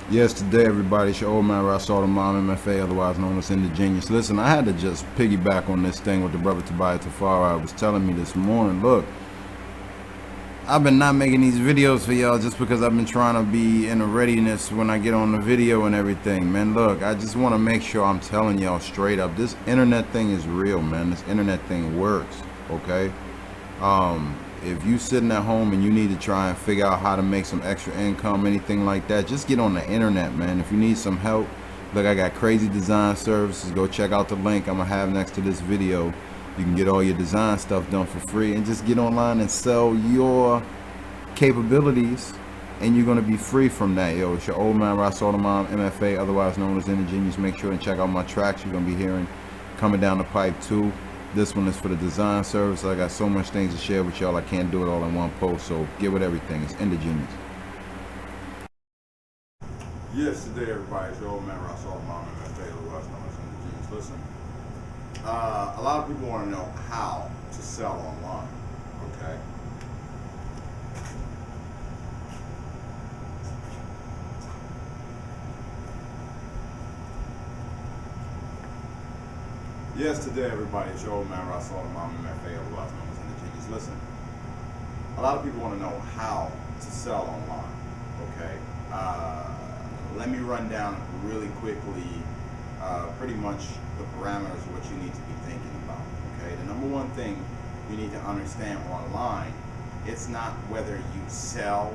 Yes, today everybody, it's your old man Rasul Imam MFA, otherwise known as Indigenious. Listen, I had to just piggyback on this thing with the brother Tobiah Tafari was telling me this morning. Look, I've been not making these videos for y'all just because I've been trying to be in a readiness when I get on the video and everything, man. Look, I just want to make sure I'm telling y'all straight up. This internet thing is real, man. This internet thing works, okay? If you sitting at home and you need to try and figure out how to make some extra income, anything like that, just get on the internet, man. If you need some help, look, I got Crazy Design Services. Go check out the link I'm gonna have next to this video. You can get all your design stuff done for free and just get online and sell your capabilities, and you're gonna be free from that. Yo, it's your old man Rasul Imam MFA, otherwise known as Indigenious. Make sure and check out my tracks you're gonna be hearing coming down the pipe too. This one is for the design service. I got so much things to share with y'all. I can't do it all in one post, so get with everything. It's Indigenious. Yes, today everybody, it's your old man Rasul Imam MFA, otherwise known as Indigenious. Listen, a lot of people want to know how to sell online, okay? Yes, today everybody, it's your old man Rasul Imam MFA, otherwise known as Indigenious. Listen, a lot of people want to know how to sell online, okay? Let me run down really quickly pretty much the parameters of what you need to be thinking about, okay? The number one thing you need to understand online, it's not whether you sell,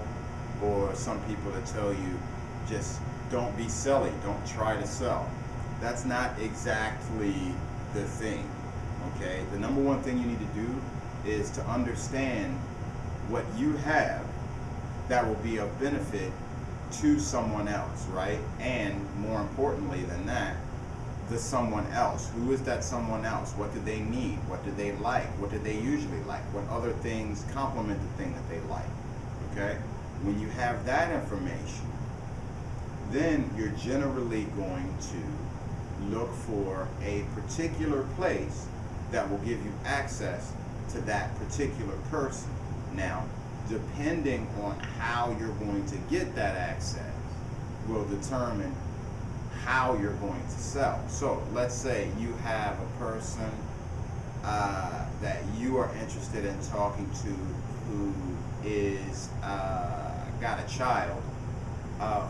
or some people that tell you just don't be silly, don't try to sell. That's not exactly the thing, okay? The number one thing you need to do is to understand what you have that will be of benefit to someone else, right? And more importantly than that, the someone else. Who is that someone else? What do they need? What do they like? What do they usually like? What other things complement the thing that they like, okay? When you have that information, then you're generally going to look for a particular place that will give you access to that particular person. Now, depending on how you're going to get that access will determine how you're going to sell. So let's say you have a person that you are interested in talking to who is got a child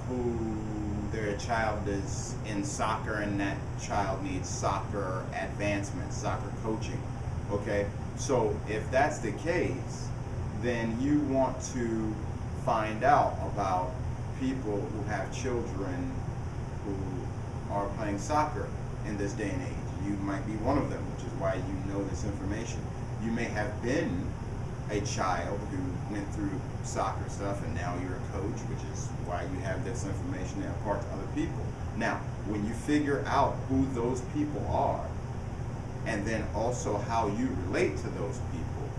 who their child is in soccer, and that child needs soccer advancement, soccer coaching, okay? So if that's the case, then you want to find out about people who have children who are playing soccer in this day and age. You might be one of them, which is why you know this information. You may have been a child who went through soccer stuff, and now you're a coach, which is why you have this information to impart to other people. Now, when you figure out who those people are, and then also how you relate to those people,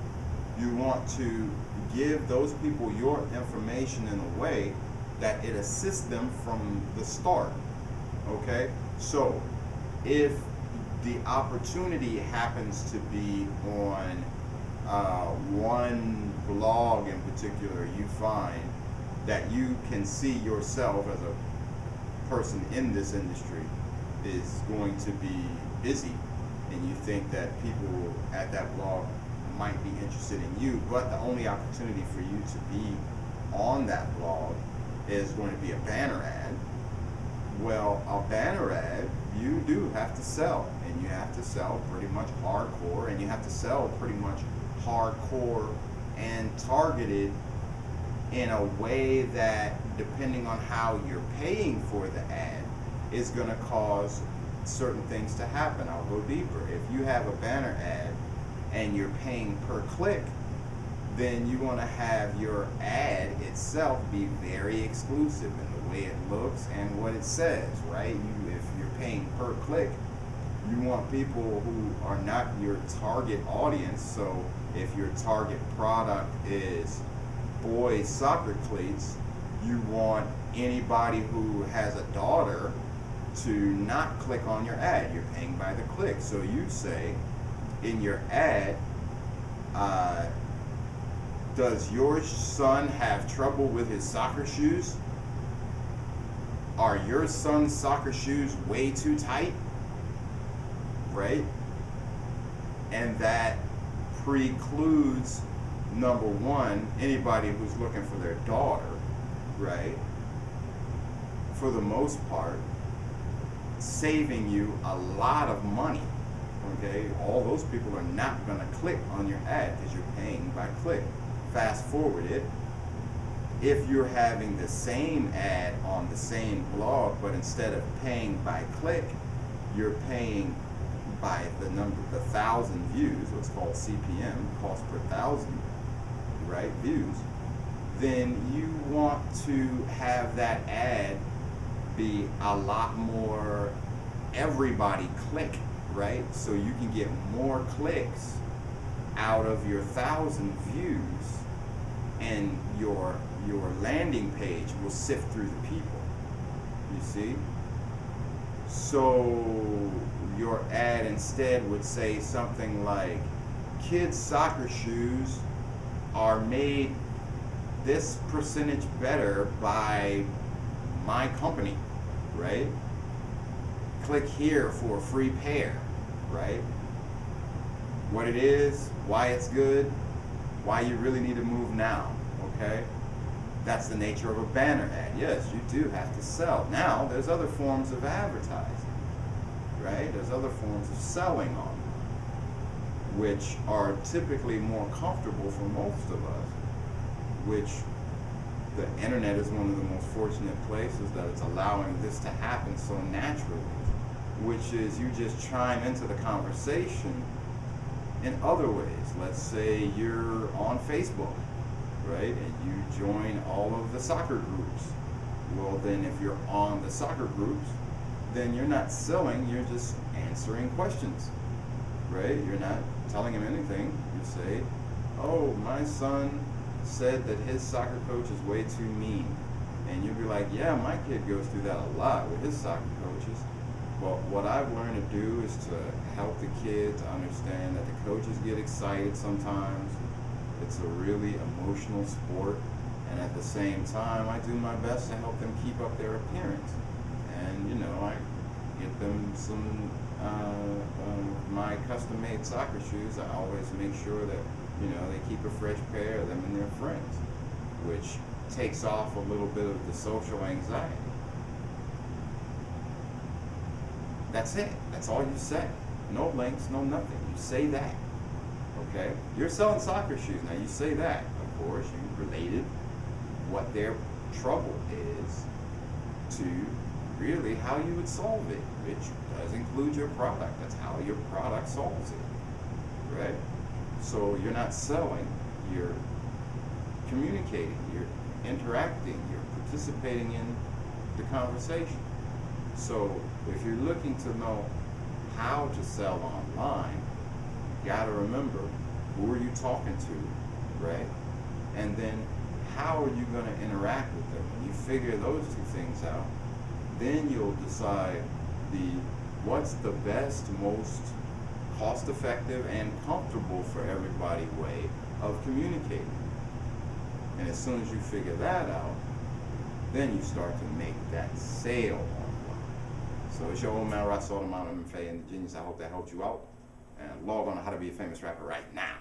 you want to give those people your information in a way that it assists them from the start, okay? So if the opportunity happens to be on one blog in particular, you find that you can see yourself as a person in this industry is going to be busy, and you think that people at that blog might be interested in you, but the only opportunity for you to be on that blog is going to be a banner ad. Well, a banner ad, you do have to sell, and you have to sell pretty much hardcore, and you have to sell pretty much hardcore and targeted in a way that, depending on how you're paying for the ad, is going to cause certain things to happen. I'll go deeper. If you have a banner ad and you're paying per click, then you want to have your ad itself be very exclusive in the way it looks and what it says, right? If you're paying per click, you want people who are not your target audience. So if your target product is boys soccer cleats, you want anybody who has a daughter to not click on your ad. You're paying by the click. So you say in your ad, does your son have trouble with his soccer shoes? Are your son's soccer shoes way too tight? Right? And that precludes, number one, anybody who's looking for their daughter, right? For the most part, saving you a lot of money. Okay, all those people are not going to click on your ad because you're paying by click. Fast forward it, if you're having the same ad on the same blog, but instead of paying by click, you're paying by the number, the 1,000 views, what's called CPM, cost per 1,000, right, views, then you want to have that ad be a lot more everybody click, right? So you can get more clicks out of your 1,000 views, and your landing page will sift through the people. You see? So your ad instead would say something like, kids soccer shoes are made this percentage better by my company, right? Click here for a free pair, right? What it is, why it's good, why you really need to move now, okay? That's the nature of a banner ad. Yes, you do have to sell. Now, there's other forms of advertising, right? There's other forms of selling on, which are typically more comfortable for most of us, which the internet is one of the most fortunate places that it's allowing this to happen so naturally, which is you just chime into the conversation in other ways. Let's say you're on Facebook, right, and you join all of the soccer groups. Well, then if you're on the soccer groups, then you're not selling, you're just answering questions, right? You're not telling him anything. You say, oh, my son said that his soccer coach is way too mean. And you'll be like, yeah, my kid goes through that a lot with his soccer coaches. Well, what I've learned to do is to help the kids understand that the coaches get excited sometimes. It's a really emotional sport. And at the same time, I do my best to help them keep up their appearance. And, you know, I get them some my custom-made soccer shoes. I always make sure that, you know, they keep a fresh pair of them and their friends, which takes off a little bit of the social anxiety. That's it. That's all you say. No links, no nothing. You say that. Okay? You're selling soccer shoes. Now you say that. Of course, you related what their trouble is to really how you would solve it, which does include your product. That's how your product solves it. Right? So you're not selling, you're communicating, you're interacting, you're participating in the conversation. So if you're looking to know how to sell online, you got to remember, who are you talking to, right? And then how are you going to interact with them? When you figure those two things out, then you'll decide what's the best, most cost-effective and comfortable for everybody way of communicating. And as soon as you figure that out, then you start to make that sale online. So it's your old man, Rasul, the Mama MFA, and the Genius. I hope that helped you out. And log on to How to Be a Famous Rapper right now.